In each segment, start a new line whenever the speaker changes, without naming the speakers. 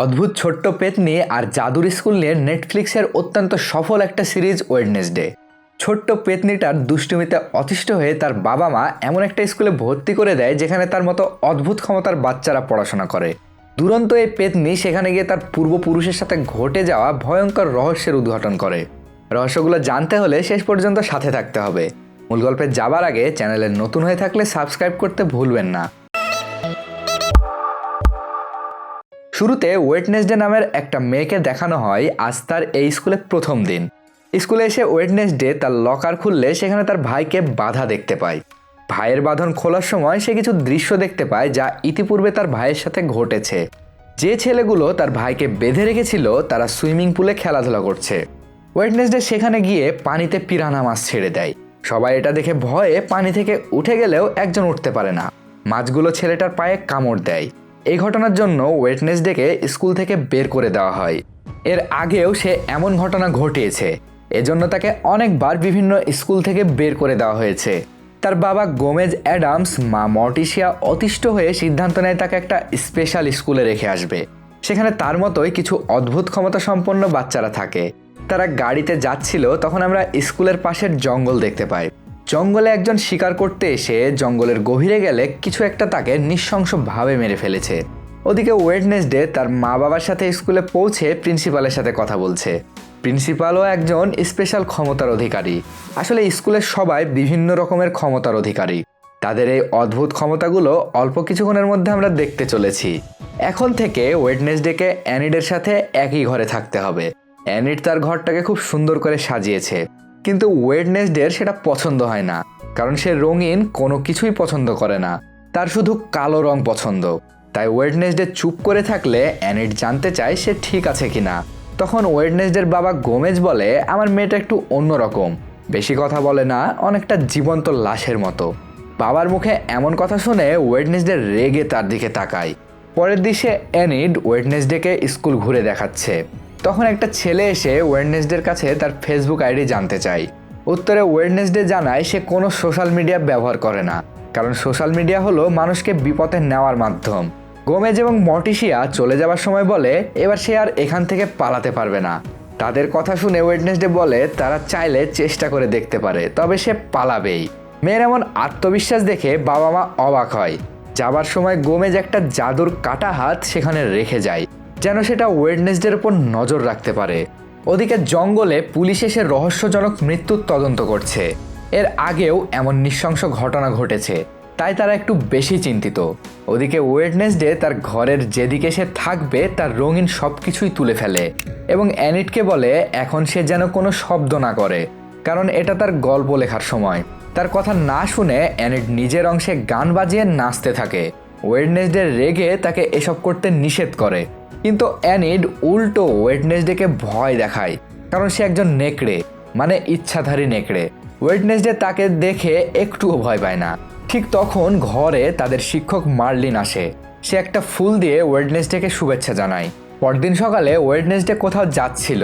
অদ্ভুত ছোট্ট পেতনি আর জাদুর স্কুল নিয়ে নেটফ্লিক্সের অত্যন্ত সফল একটা সিরিজ ওয়েডনেসডে। ছোট্ট পেতনিটার দুষ্টুমিতে অতিষ্ঠ হয়ে তার বাবা মা এমন একটা স্কুলে ভর্তি করে দেয় যেখানে তার মতো অদ্ভুত ক্ষমতার বাচ্চারা পড়াশোনা করে। দুরন্ত এই পেতনি সেখানে গিয়ে তার পূর্বপুরুষের সাথে ঘটে যাওয়া ভয়ঙ্কর রহস্যের উদ্ঘাটন করে। রহস্যগুলো জানতে হলে শেষ পর্যন্ত সাথে থাকতে হবে। মূল গল্পে যাবার আগে চ্যানেলে নতুন হয়ে থাকলে সাবস্ক্রাইব করতে ভুলবেন না। শুরুতে ওয়েডনেসডে নামের একটা মেয়েকে দেখানো হয় আজ তার এই স্কুলে প্রথম দিন। স্কুলে এসে ওয়েডনেসডে তার লকার খুললে সেখানে তার ভাইকে বাঁধা দেখতে পায়। ভাইয়ের বাঁধন খোলার সময় সে কিছু দৃশ্য দেখতে পায় যা ইতিপূর্বে তার ভাইয়ের সাথে ঘটেছে। যে ছেলেগুলো তার ভাইকে বেঁধে রেখেছিল তারা সুইমিং পুলে খেলাধুলা করছে। ওয়েডনেসডে সেখানে গিয়ে পানিতে পিরানহা মাছ ছেড়ে দেয়। সবাই এটা দেখে ভয়ে পানি থেকে উঠে গেলেও একজন উঠতে পারে না। মাছগুলো ছেলেটার পায়ে কামড় দেয়। এই ঘটনার জন্য ওয়েডনেসডেকে স্কুল থেকে বের করে দেওয়া হয়। এর আগেও সে এমন ঘটনা ঘটিয়েছে, এজন্য তাকে অনেকবার বিভিন্ন স্কুল থেকে বের করে দেওয়া হয়েছে। তার বাবা গোমেজ অ্যাডামস, মা মর্টিসিয়া অতিষ্ঠ হয়ে সিদ্ধান্ত নেয় তাকে একটা স্পেশাল স্কুলে রেখে আসবে। সেখানে তার মতোই কিছু অদ্ভুত ক্ষমতা সম্পন্ন বাচ্চারা থাকে। তারা গাড়িতে যাচ্ছিল তখন আমরা স্কুলের পাশের জঙ্গল দেখতে পাই। জঙ্গলে একজন শিকার করতে এসে জঙ্গলের গভীরে গেলে কিছু একটা তাকে নৃশংসভাবে মেরে ফেলেছে। ওদিকে ওয়েডনেসডে তার মা বাবার সাথে স্কুলে পৌঁছে প্রিন্সিপালের সাথে কথা বলছে। প্রিন্সিপালও একজন স্পেশাল ক্ষমতার অধিকারী। আসলে স্কুলের সবাই বিভিন্ন রকমের ক্ষমতার অধিকারী। তাদের এই অদ্ভুত ক্ষমতাগুলো অল্প কিছুক্ষণের মধ্যে আমরা দেখতে চলেছি। এখন থেকে ওয়েডনেসডেকে অ্যানিডের সাথে একই ঘরে থাকতে হবে। অ্যানিড তার ঘরটাকে খুব সুন্দর করে সাজিয়েছে, কিন্তু ওয়েডনেসডের সেটা পছন্দ হয় না, কারণ সে রঙিন কোনো কিছুই পছন্দ করে না। তার শুধু কালো রং পছন্দ। তাই ওয়েডনেসডে চুপ করে থাকলে অ্যানিড জানতে চায় সে ঠিক আছে কিনা। তখন ওয়েডনেসডের বাবা গোমেজ বলে, আমার মেয়েটা একটু অন্যরকম, বেশি কথা বলে না, অনেকটা জীবন্ত লাশের মতো। বাবার মুখে এমন কথা শুনে ওয়েডনেসডে রেগে তার দিকে তাকায়। পরের দিকে অ্যানিড ওয়েডনেসডেকে স্কুল ঘুরে দেখাচ্ছে। তখন একটা ছেলে এসে ওয়েডনেসডের কাছে তার ফেসবুক আইডি জানতে চায়। উত্তরে ওয়েডনেসডে জানায় সে কোনো সোশ্যাল মিডিয়া ব্যবহার করে না, কারণ সোশ্যাল মিডিয়া হলো মানুষকে বিপথে নেওয়ার মাধ্যম। গোমেজ এবং মর্টিসিয়া চলে যাওয়ার সময় বলে এবার সে আর এখান থেকে পালাতে পারবে না। তাদের কথা শুনে ওয়েডনেসডে বলে তারা চাইলে চেষ্টা করে দেখতে পারে, তবে সে পালাবেই। মেয়ের এমন আত্মবিশ্বাস দেখে বাবা মা অবাক হয়। যাবার সময় গোমেজ একটা জাদুর কাটা হাত সেখানে রেখে যায়, যেন সেটা ওয়েডনেসডের উপর নজর রাখতে পারে। ওদিকে জঙ্গলে পুলিশ এসে রহস্যজনক মৃত্যুর তদন্ত করছে। এর আগেও এমন নৃশংস ঘটনা ঘটেছে, তাই তারা একটু বেশি চিন্তিত। ওদিকে ওয়েডনেসডে তার ঘরের যেদিকে সে থাকবে তার রঙিন সব কিছুই তুলে ফেলে এবং অ্যানিডকে বলে এখন সে যেন কোনো শব্দ না করে, কারণ এটা তার গল্প লেখার সময়। তার কথা না শুনে অ্যানিড নিজের অংশে গান বাজিয়ে নাচতে থাকে। ওয়েডনেসডে রেগে তাকে এসব করতে নিষেধ করে, কিন্তু অ্যানিড উল্টো ওয়েডনেসডেকে ভয় দেখায়, কারণ সে একজন নেকড়ে, মানে ইচ্ছাধারী নেকড়ে। ওয়েডনেসডে তাকে দেখে একটুও ভয় পায় না। ঠিক তখন ঘরে তাদের শিক্ষক মার্লিন আসে। সে একটা ফুল দিয়ে ওয়েডনেসডেকে শুভেচ্ছা জানায়। পরদিন সকালে ওয়েডনেসডে কোথাও যাচ্ছিল,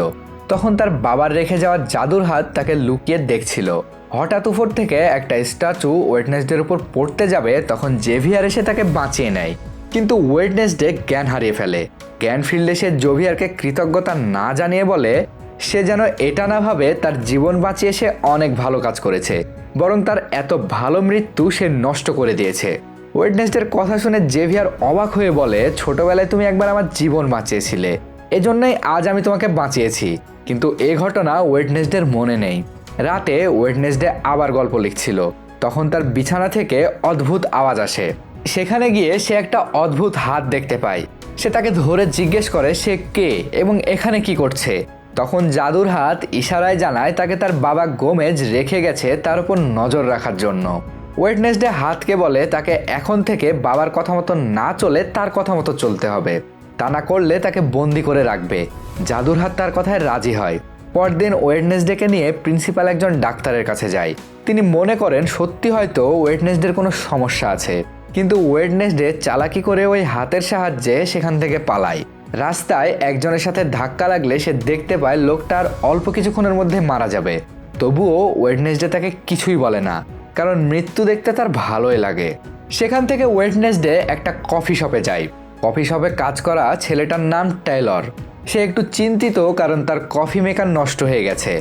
তখন তার বাবার রেখে যাওয়া জাদুর হাত তাকে লুকিয়ে দেখছিল। হঠাৎ উপর থেকে একটা স্ট্যাচু ওয়েডনেসডের উপর পড়তে যাবে, তখন জেভিয়ার এসে তাকে বাঁচিয়ে নেয়। কিন্তু ওয়েডনেসডে জ্ঞান হারিয়ে ফেলে। জ্ঞান ফিরলে সে জেভিয়ারকে কৃতজ্ঞতা না জানিয়ে বলে সে যেন এটা না ভাবে তার জীবন বাঁচিয়ে সে অনেক ভালো কাজ করেছে, বরং তার এত ভালো মৃত্যু সে নষ্ট করে দিয়েছে। ওয়েডনেসডের কথা শুনে জেভিয়ার অবাক হয়ে বলে ছোটবেলায় তুমি একবার আমার জীবন বাঁচিয়েছিলে, এজন্যই আজ আমি তোমাকে বাঁচিয়েছি। কিন্তু এ ঘটনা ওয়েডনেসডের মনে নেই। রাতে ওয়েডনেসডে আবার গল্প লিখছিল, তখন তার বিছানা থেকে অদ্ভুত আওয়াজ আসে। সেখানে গিয়ে সে একটা অদ্ভুত হাত দেখতে পায়। সে তাকে ধরে জিজ্ঞেস করে সে কে এবং এখানে কি করছে। তখন জাদুর হাত ইশারায় জানায় তাকে তার বাবা গোমেজ রেখে গেছে তার উপর নজর রাখার জন্য। ওয়েডনেসডে হাতকে বলে তাকে এখন থেকে বাবার কথা মতো না চলে তার কথা মতো চলতে হবে, তা না করলে তাকে বন্দি করে রাখবে। জাদুর হাত তার কথায় রাজি হয়। পরদিন ওয়েডনেসডেকে নিয়ে প্রিন্সিপাল একজন ডাক্তারের কাছে যায়। তিনি মনে করেন সত্যি হয়তো ওয়েডনেসডের কোনো সমস্যা আছে, কিন্তু ওয়েডনেসডে চালাকি করে ওই হাতের সাহায্যে সেখান থেকে পালায়। রাস্তায় একজনের সাথে ধাক্কা লাগলে সে দেখতে পায় লোকটার অল্প কিছুক্ষণের মধ্যে মারা যাবে। তবুও ওয়েডনেসডে তাকে কিছুই বলে না, কারণ মৃত্যু দেখতে তার ভালোই লাগে। সেখান থেকে ওয়েডনেসডে একটা কফি শপে যায়। কফি শপে কাজ করা ছেলেটার নাম টাইলর। সে একটু চিন্তিত কারণ তার কফি মেকার নষ্ট হয়ে গেছে।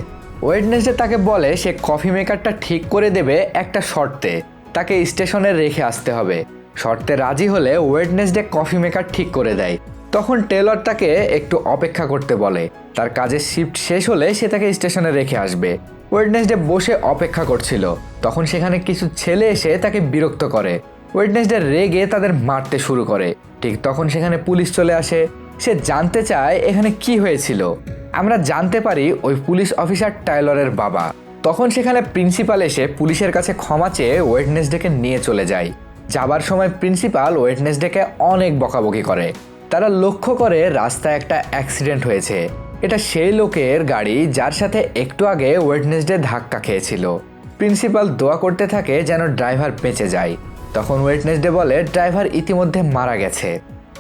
ওয়েডনেসডে তাকে বলে সে কফি মেকারটা ঠিক করে দেবে একটা শর্তে, তাকে স্টেশনে রেখে আসতে হবে। শর্তে রাজি হলে ওয়েডনেসডে কফি মেকার ঠিক করে দেয়। তখন টেলর তাকে একটু অপেক্ষা করতে বলে, তার কাজের শিফট শেষ হলে সে তাকে স্টেশনে রেখে আসবে। ওয়েডনেসডে বসে অপেক্ষা করছিল, তখন সেখানে কিছু ছেলে এসে তাকে বিরক্ত করে। ওয়েডনেসডে রেগে তাদের মারতে শুরু করে। ঠিক তখন সেখানে পুলিশ চলে আসে। সে জানতে চায় এখানে কি হয়েছিল। আমরা জানতে পারি ওই পুলিশ অফিসার টাইলরের বাবা। তখন সেখানে প্রিন্সিপাল এসে পুলিশের কাছে ক্ষমা চেয়ে ওয়েডনেসডেকে নিয়ে চলে যায়। যাবার সময় প্রিন্সিপাল ওয়েডনেসডেকে অনেক বকাবকি করে। তারা লক্ষ্য করে রাস্তায় একটা অ্যাক্সিডেন্ট হয়েছে। এটা সেই লোকের গাড়ি যার সাথে একটু আগে ওয়েডনেসডে ধাক্কা খেয়েছিল। প্রিন্সিপাল দোয়া করতে থাকে যেন ড্রাইভার বেঁচে যায়। তখন ওয়েডনেসডে বলে ড্রাইভার ইতিমধ্যে মারা গেছে।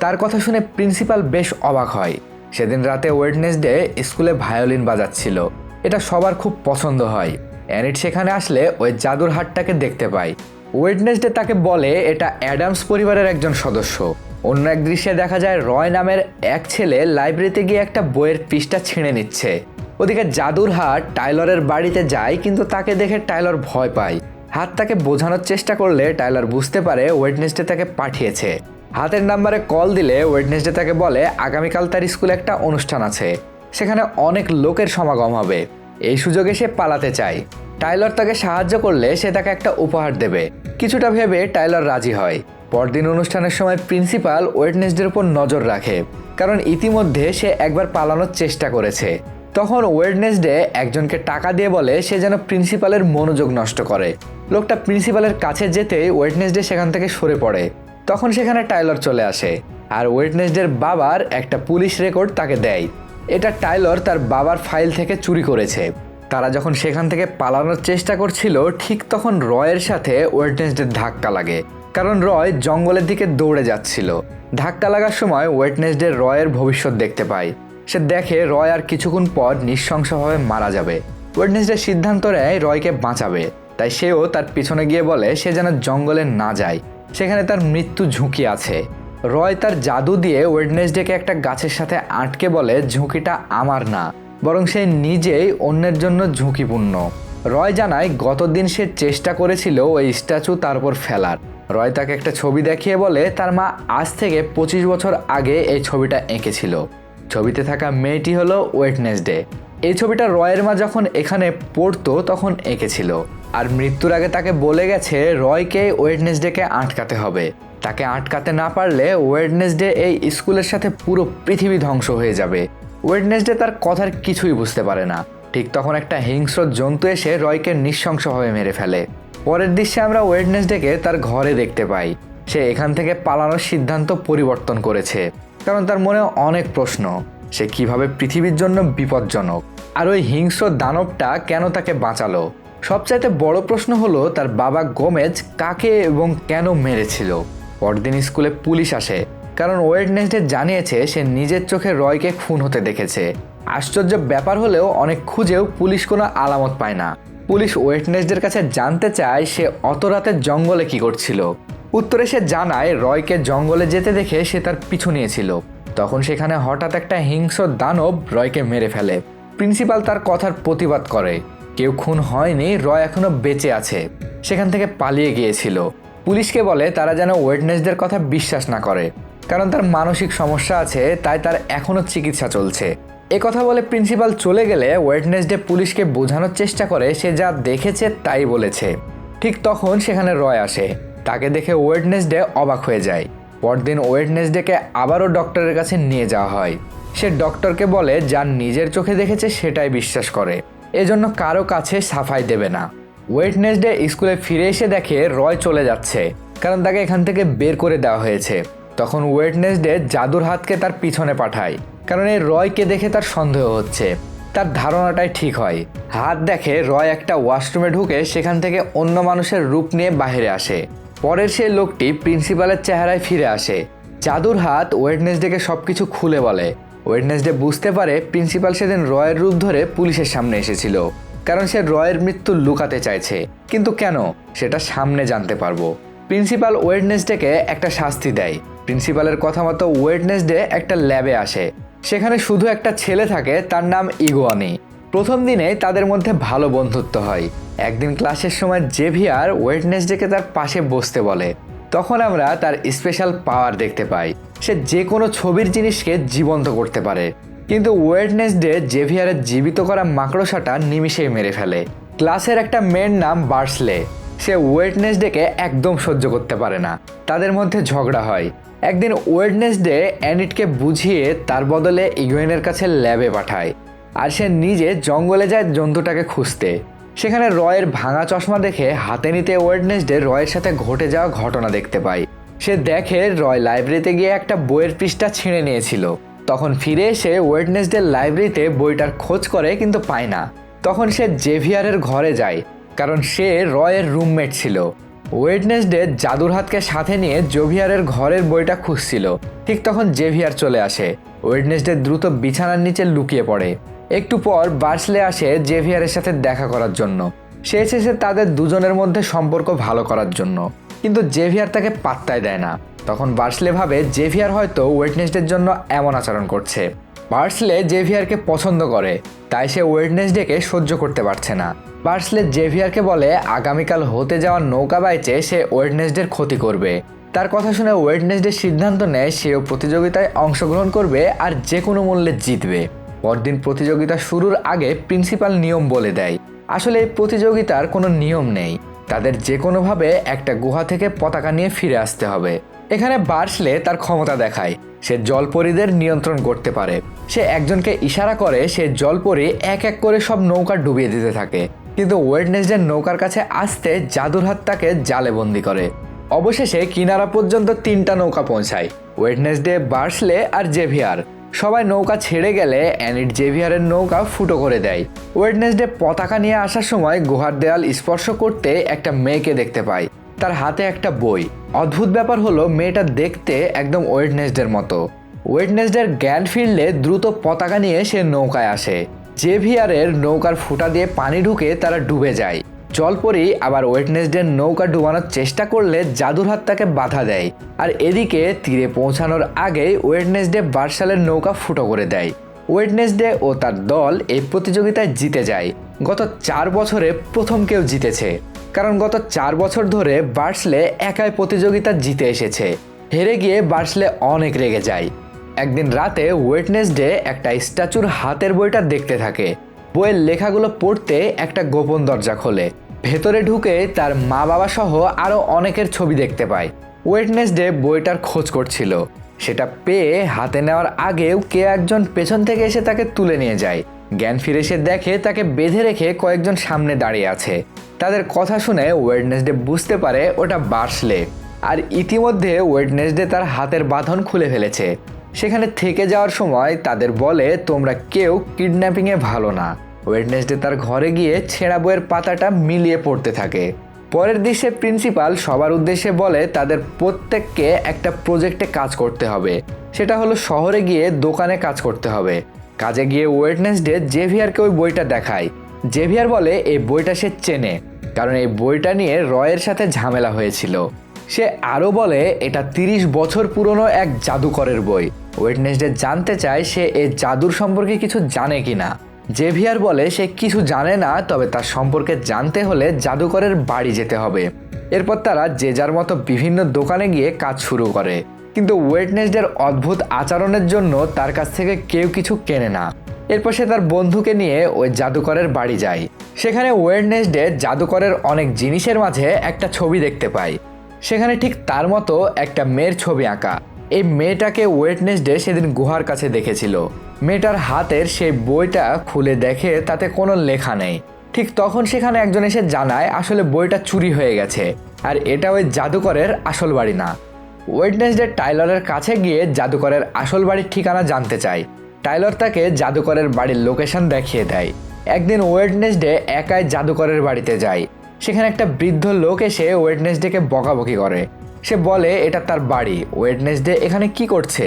তার কথা শুনে প্রিন্সিপাল বেশ অবাক হয়। সেদিন রাতে ওয়েডনেসডে স্কুলে ভায়োলিন বাজাচ্ছিল, এটা সবার খুব পছন্দ হয়। অ্যানিট সেখানে আসলে ওই জাদুর হাটটাকে দেখতে পায়। ওয়েডনেসডে তাকে বলে এটা অ্যাডামস পরিবারের একজন সদস্য। অন্য এক দৃশ্যে দেখা যায় রয় নামের এক ছেলে লাইব্রেরিতে গিয়ে একটা বইয়ের পৃষ্ঠা ছিঁড়ে নিচ্ছে। ওদিকে জাদুর হাট টাইলরের বাড়িতে যায়, কিন্তু তাকে দেখে টাইলর ভয় পায়। হাত তাকে বোঝানোর চেষ্টা করলে টাইলর বুঝতে পারে ওয়েডনেসডে তাকে পাঠিয়েছে। হাতের নাম্বারে কল দিলে ওয়েডনেসডে তাকে বলে আগামীকাল তার স্কুলে একটা অনুষ্ঠান আছে, সেখানে অনেক লোকের সমাগম হবে। এই সুযোগে সে পালাতে চায়। টাইলর তাকে সাহায্য করলে সে তাকে একটা উপহার দেবে। কিছুটা ভেবে টাইলর রাজি হয়। পরদিন অনুষ্ঠানের সময় প্রিন্সিপাল ওয়েডনেসডের উপর নজর রাখে, কারণ ইতিমধ্যে সে একবার পালানোর চেষ্টা করেছে। তখন ওয়েডনেসডে একজনকে টাকা দিয়ে বলে সে যেন প্রিন্সিপালের মনোযোগ নষ্ট করে। লোকটা প্রিন্সিপালের কাছে যেতেই ওয়েডনেসডে সেখান থেকে সরে পড়ে। তখন সেখানে টাইলর চলে আসে আর ওয়েডনেসডের বাবার একটা পুলিশ রেকর্ড তাকে দেয়। এটা টাইলর তার বাবার ফাইল থেকে চুরি করেছে। তারা যখন সেখান থেকে পালানোর চেষ্টা করছিল, ঠিক তখন রয়ের সাথে ওয়েডনেসডের ধাক্কা লাগে, কারণ রয় জঙ্গলের দিকে দৌড়ে যাচ্ছিল। ধাক্কা লাগার সময় ওয়েডনেসডে রয়ের ভবিষ্যৎ দেখতে পায়। সে দেখে রয় আর কিছুক্ষণ পর নৃশংসভাবে মারা যাবে। ওয়েডনেসডে সিদ্ধান্ত নেয় রয়কে বাঁচাবে, তাই সেও তার পিছনে গিয়ে বলে সে যেন জঙ্গলে না যায়, সেখানে তার মৃত্যু ঝুঁকি আছে। রয় তার জাদু দিয়ে ওয়েডনেসডেকে একটা গাছের সাথে আটকে বলে ঝুঁকিটা আমার না, বরং সে নিজেই অন্যের জন্য ঝুঁকিপূর্ণ। রয় জানায় গতদিন সে চেষ্টা করেছিল ওই স্ট্যাচু তার উপর ফেলার। রয় তাকে একটা ছবি দেখিয়ে বলে তার মা আজ থেকে 25 বছর আগে এই ছবিটা এঁকেছিল। ছবিতে থাকা মেয়েটি হলো ওয়েডনেসডে। এই ছবিটা রয়ের মা যখন এখানে পড়তো তখন এঁকেছিল। আর মৃত্যুর আগে তাকে বলে গেছে রয়কে ওয়েডনেসডেকে আটকাতে হবে। তাকে আটকাতে না পারলে ওয়েডনেসডে এই স্কুলের সাথে পুরো পৃথিবী ধ্বংস হয়ে যাবে। ওয়েডনেসডে তার কথার কিছুই বুঝতে পারে না। ঠিক তখন একটা হিংস্র জন্তু এসে রয়কে নৃশংসভাবে মেরে ফেলে। পরের দৃশ্যে আমরা ওয়েডনেসডেকে তার ঘরে দেখতে পাই। সে এখান থেকে পালানোর সিদ্ধান্ত পরিবর্তন করেছে, কারণ তার মনে অনেক প্রশ্ন। সে কিভাবে পৃথিবীর জন্য বিপজ্জনক, আর ওই হিংস্র দানবটা কেন তাকে বাঁচালো। সবচাইতে বড় প্রশ্ন হলো তার বাবা গোমেজ কাকে এবং কেন মেরেছিল। পরদিন স্কুলে পুলিশ আসে, কারণ ওয়েডনেসডে জানিয়েছে সে নিজের চোখে রয়কে খুন হতে দেখেছে। আশ্চর্য ব্যাপার হলেও অনেক খুঁজেও পুলিশ কোনো আলামত পায় না। পুলিশ ওয়েডনেসডের কাছে জানতে চায় সে অত রাতে জঙ্গলে কি করছিল। উত্তরে সে জানায় রয়কে জঙ্গলে যেতে দেখে সে তার পিছু নিয়েছিল। তখন সেখানে হঠাৎ একটা হিংস্র দানব রয়কে মেরে ফেলে। প্রিন্সিপাল তার কথার প্রতিবাদ করে, কেউ খুন হয়নি, রয় এখনো বেঁচে আছে, সেখান থেকে পালিয়ে গিয়েছিল। পুলিশকে বলে তারা যেন ওয়েডনেসডের কথা বিশ্বাস না করে, কারণ তার মানসিক সমস্যা আছে, তাই তার এখনো চিকিৎসা চলছে। কথা বলে প্রিন্সিপাল চলে গেলে ওয়েডনেসডে পুলিশকে বোঝানোর চেষ্টা করে সে যা দেখেছে তাই বলেছে। ঠিক তখন সেখানে রয় আসে। তাকে দেখে ওয়েডনেসডে অবাক হয়ে যায়। পরদিন ওয়েডনেসডেকে আবারও ডক্টরের কাছে নিয়ে যাওয়া হয়। সে ডক্টরকে বলে যার নিজের চোখে দেখেছে সেটাই বিশ্বাস করে, এজন্য কারো কাছে সাফাই দেবে না। ওয়েডনেসডে স্কুলে ফিরে এসে দেখে রয় চলে যাচ্ছে, কারণ তাকে এখান থেকে বের করে দেওয়া হয়েছে। তখন ওয়েডনেসডে জাদুর হাতকে তার পিছনে পাঠায়, কারণ এই রয়কে দেখে তার সন্দেহ হচ্ছে। তার ধারণাটাই ঠিক হয়। হাত দেখে রয় একটা ওয়াশরুমে ঢুকে সেখান থেকে অন্য মানুষের রূপ নিয়ে বাইরে আসে। পরের সেই লোকটি প্রিন্সিপালের চেহারায় ফিরে আসে। জাদুর হাত ওয়েডনেসডেকে সবকিছু খুলে বলে। ওয়েডনেসডে বুঝতে পারে প্রিন্সিপাল সেদিন রয়ের রূপ ধরে পুলিশের সামনে এসেছিল, কারণ সে রয়ের মৃত্যু লুকাতে চাইছে। কিন্তু কেন, সেটা সামনে জানতে পারবো। প্রিন্সিপাল ওয়েডনেসডেকে একটা শাস্তি দেয়। প্রিন্সিপালের কথা মতো ওয়েডনেসডে একটা ল্যাবে আসে। সেখানে শুধু একটা ছেলে থাকে, তার নাম ইগুয়ানি। প্রথম দিনেই তাদের মধ্যে ভালো বন্ধুত্ব হয়। একদিন ক্লাসের সময় জেভিয়ার ওয়েডনেসডেকে তার পাশে বসতে বলে। তখন আমরা তার স্পেশাল পাওয়ার দেখতে পাই। সে যে কোনো ছবির জিনিসকে জীবন্ত করতে পারে। কিন্তু ওয়েডনেসডে জেভিয়ারের জীবিত করা মাকড়সাটা নিমিষেই মেরে ফেলে। ক্লাসের একটা মেয়ের নাম বার্সলে। সে ওয়েডনেসডেকে একদম সহ্য করতে পারে না। তাদের মধ্যে ঝগড়া হয়। একদিন ওয়েডনেসডে অ্যানিটকে বুঝিয়ে তার বদলে ইগুয়েনের কাছে ল্যাবে পাঠায়। আর সে নিজে জঙ্গলে যায় জন্তুটাকে খুঁজতে। সেখানে রয়ের ভাঙা চশমা দেখে হাতে নিতে ওয়েডনেসডে রয়ের সাথে ঘটে যাওয়া ঘটনা দেখতে পায়। সে দেখে রয় লাইব্রেরিতে গিয়ে একটা বইয়ের পৃষ্ঠা ছিঁড়ে নিয়েছিল। তখন ফিরে এসে ওয়েডনেসডে লাইব্রেরিতে বইটার খোঁজ করে, কিন্তু পায় না। তখন সে জেভিয়ারের ঘরে যায়, কারণ সে রয়ের রুমমেট ছিল। ওয়েডনেসডে জাদুর হাতকে সাথে নিয়ে জেভিয়ারের ঘরের বইটা খুঁজছিল। ঠিক তখন জেভিয়ার চলে আসে। ওয়েডনেসডে দ্রুত বিছানার নিচে লুকিয়ে পড়ে। একটু পর বার্সলে আসে জেভিয়ারের সাথে দেখা করার জন্য। সে এসেছে তাদের দুজনের মধ্যে সম্পর্ক ভালো করার জন্য, কিন্তু জেভিয়ার তাকে পাত্তাই দেয় না। তখন বার্সলে ভাবে জেভিয়ার হয়তো ওয়েডনেসডের জন্য এমন আচরণ করছে। বার্সলে জেভিয়ারকে পছন্দ করে, তাই সে ওয়েডনেসডেকে সহ্য করতে পারছে না। বার্সলে জেভিয়ারকে বলে আগামীকাল হতে যাওয়া নৌকা বাইচে সে ওয়েডনেসডের ক্ষতি করবে। তার কথা শুনে ওয়েডনেসডে সিদ্ধান্ত নেয় সেও প্রতিযোগিতায় অংশগ্রহণ করবে আর যে কোনো মূল্যে জিতবে। পরদিন প্রতিযোগিতা শুরুর আগে প্রিন্সিপাল নিয়ম বলে দেয়। আসলে এই প্রতিযোগিতার কোনো নিয়ম নেই। তাদের যে কোনোভাবে একটা গুহা থেকে পতাকা নিয়ে ফিরে আসতে হবে। এখানে বার্সলে তার ক্ষমতা দেখায়। সে জলপরীদের নিয়ন্ত্রণ করতে পারে। সে একজনকে ইশারা করে, সে জলপরী এক এক করে সব নৌকা ডুবিয়ে দিতে থাকে। কিন্তু ওয়েডনেসডের নৌকার কাছে আসতে জাদুর হাত তাকে জালে বন্দি করে। অবশেষে কিনারা পর্যন্ত 3টা নৌকা পৌঁছায়, ওয়েডনেসডে, বার্সলে আর জেভিয়ার। সবাই নৌকা ছেড়ে গেলে অ্যানিট জেভিয়ারের নৌকা ফুটো করে দেয়। ওয়েডনেসডে পতাকা নিয়ে আসার সময় গুহার দেয়াল স্পর্শ করতে একটা মেয়েকে দেখতে পায়। তার হাতে একটা বই। অদ্ভুত ব্যাপার হলো মেয়েটা দেখতে একদম ওয়েডনেসডের মতো। ওয়েডনেসডের জ্ঞান ফিরলে দ্রুত পতাকা নিয়ে সে নৌকায় আসে। জেভিয়ারের নৌকার ফুটা দিয়ে পানি ঢুকে তারা ডুবে যায়। জলপরি আবার ওয়েডনেসডের নৌকা ডুবানোর চেষ্টা করলে জাদুর হাত তাকে বাধা দেয়। আর এদিকে তীরে পৌঁছানোর আগেই ওয়েডনেসডে বার্সালের নৌকা ফুটো করে দেয়। ওয়েডনেসডে ও তার দল এই প্রতিযোগিতায় জিতে যায়। গত 4 বছরে প্রথম কেউ জিতেছে, কারণ গত 4 বছর ধরে বার্সলে একাই প্রতিযোগিতা জিতে এসেছে। হেরে গিয়ে বার্সলে অনেক রেগে যায়। একদিন রাতে ওয়েডনেসডে একটা স্ট্যাচুর হাতের বইটা দেখতে থাকে। বইয়ের লেখাগুলো পড়তে একটা গোপন দরজা খোলে। ভেতরে ঢুকে তার মা বাবা সহ আরও অনেকের ছবি দেখতে পায়। ওয়েডনেসডে বইটার খোঁজ করছিল। সেটা পেয়ে হাতে নেওয়ার আগেও কে একজন পেছন থেকে এসে তাকে তুলে নিয়ে যায়। জ্ঞান ফিরে এসে দেখে তাকে বেঁধে রেখে কয়েকজন সামনে দাঁড়িয়ে আছে। তাদের কথা শুনে ওয়েডনেসডে বুঝতে পারে ওটা বার্সলে। আর ইতিমধ্যে ওয়েডনেসডে তার হাতের বাঁধন খুলে ফেলেছে। সেখানে থেকে যাওয়ার সময় তাদের বলে, তোমরা কেউ কিডন্যাপিংয়ে ভালো না। ওয়েডনেসডে তার ঘরে গিয়ে ছেঁড়া বইয়ের পাতাটা মিলিয়ে পড়তে থাকে। পরের দৃশ্যে প্রিন্সিপাল সবার উদ্দেশ্যে বলে তাদের প্রত্যেককে একটা প্রজেক্টে কাজ করতে হবে। সেটা হলো শহরে গিয়ে দোকানে কাজ করতে হবে। কাজে গিয়ে ওয়েডনেসডে জেভিয়ারকে ওই বইটা দেখায়। জেভিয়ার বলে এই বইটা সে চেনে, কারণ এই বইটা নিয়ে রয়ের সাথে ঝামেলা হয়েছিল। সে আরও বলে এটা 30 বছর পুরনো এক জাদুকরের বই। ওয়েডনেসডে জানতে চায় সে এই জাদুর সম্পর্কে কিছু জানে কিনা। জেভিয়ার বলে সে কিছু জানে না, তবে তার সম্পর্কে জানতে হলে জাদুকরের বাড়ি যেতে হবে। এরপর তারা যে যার মতো বিভিন্ন দোকানে গিয়ে কাজ শুরু করে। কিন্তু ওয়েডনেসডের অদ্ভুত আচরণের জন্য তার কাছ থেকে কেউ কিছু কেনে না। এরপর সে তার বন্ধুকে নিয়ে ওই জাদুকরের বাড়ি যায়। সেখানে ওয়েডনেসডে জাদুকরের অনেক জিনিসের মাঝে একটা ছবি দেখতে পায়। সেখানে ঠিক তার মতো একটা মেয়ের ছবি আঁকা। এই মেয়েটাকে ওয়েডনেসডে সেদিন গুহার কাছে দেখেছিল। মেয়েটার হাতের সেই বইটা খুলে দেখে তাতে কোনো লেখা নেই। ঠিক তখন সেখানে একজন এসে জানায় আসলে বইটা চুরি হয়ে গেছে, আর এটা ওই জাদুকরের আসল বাড়ি না। ওয়েডনেসডে টাইলরের কাছে গিয়ে জাদুকরের আসল বাড়ির ঠিকানা জানতে চায়। টাইলর তাকে জাদুকরের বাড়ির লোকেশন দেখিয়ে দেয়। একদিন ওয়েডনেসডে একাই জাদুকরের বাড়িতে যায়। সেখানে একটা বৃদ্ধ লোক এসে ওয়েডনেসডেকে বকাবকি করে। সে বলে এটা তার বাড়ি, ওয়েডনেসডে এখানে কি করছে।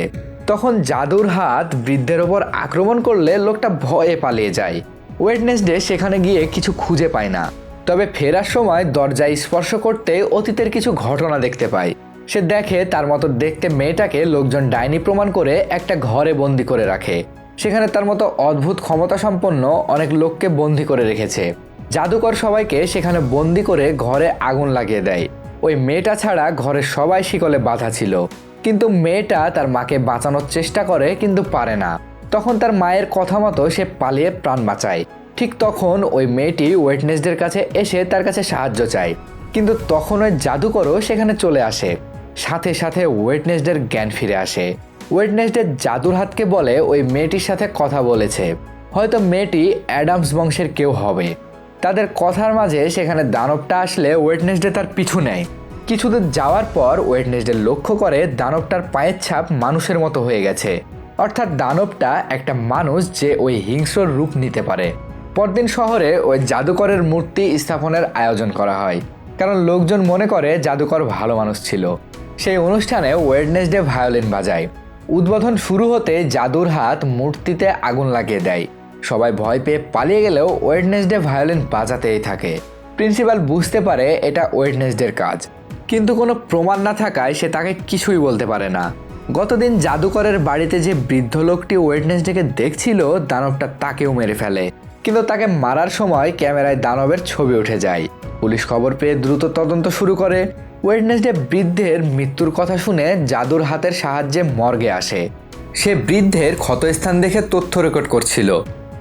তখন জাদুর হাত বৃদ্ধের ওপর আক্রমণ করলে লোকটা ভয়ে পালিয়ে যায়। ওয়েডনেসডে সেখানে গিয়ে কিছু খুঁজে পায় না, তবে ফেরার সময় দরজায় স্পর্শ করতে অতীতের কিছু ঘটনা দেখতে পায়। সে দেখে তার মতো দেখতে মেয়েটাকে লোকজন ডাইনি প্রমাণ করে একটা ঘরে বন্দি করে রাখে। সেখানে তার মতো অদ্ভুত ক্ষমতা সম্পন্ন অনেক লোককে বন্দি করে রেখেছে। জাদুকর সবাইকে সেখানে বন্দি করে ঘরে আগুন লাগিয়ে দেয়। ওই মেয়েটা ছাড়া ঘরের সবাই শিকলে বাঁধা ছিল, কিন্তু মেয়েটা তার মাকে বাঁচানোর চেষ্টা করে কিন্তু পারে না। তখন তার মায়ের কথা মতো সে পালিয়ে প্রাণ বাঁচায়। ঠিক তখন ওই মেয়েটি ওয়েটনেসডের কাছে এসে তার কাছে সাহায্য চায়, কিন্তু তখন ওই জাদুকরও সেখানে চলে আসে। সাথে সাথে ওয়েটনেসডের জ্ঞান ফিরে আসে। ওয়েটনেসডে জাদুর হাতকে বলে ওই মেয়েটির সাথে কথা বলেছে, হয়তো মেয়েটি অ্যাডামস বংশের কেউ হবে। তাদের কথার মাঝে সেখানে দানবটা আসলে ওয়েটনেসডে তার পিছু নেয়। কিছুদূর যাওয়ার পর ওয়েটনেসডে লক্ষ্য করে দানবটার পায়ের ছাপ মানুষের মতো হয়ে গেছে, অর্থাৎ দানবটা একটা মানুষ যে ওই হিংস্র রূপ নিতে পারে। পরদিন শহরে ওই জাদুকরের মূর্তি স্থাপনের আয়োজন করা হয়, কারণ লোকজন মনে করে জাদুকর ভালো মানুষ ছিল। সেই অনুষ্ঠানে ওয়েডনেসডে ভায়োলিন বাজায়। উদ্বোধন শুরু হতে জাদুর হাত মূর্তিতে আগুন লাগিয়ে দেয়। সবাই ভয় পেয়ে পালিয়ে গেলেও ওয়েডনেসডে ভায়োলিন বাজাতেই থাকে। প্রিন্সিপাল বুঝতে পারে এটা ওয়েডনেসডের কাজ, কিন্তু কোনো প্রমাণ না থাকায় সে তাকে কিছুই বলতে পারে না। গতদিন জাদুকরের বাড়িতে যে বৃদ্ধ লোকটি ওয়েডনেসডেকে দেখছিল, দানবটা তাকেও মেরে ফেলে, কিন্তু তাকে মারার সময় ক্যামেরায় দানবের ছবি উঠে যায়। পুলিশ খবর পেয়ে দ্রুত তদন্ত শুরু করে। ওয়েডনেসডে বৃদ্ধের মৃত্যুর কথা শুনে জাদুর হাতের সাহায্যে মর্গে আসে। সে বৃদ্ধের ক্ষতস্থান দেখে তথ্য রেকর্ড করছিল।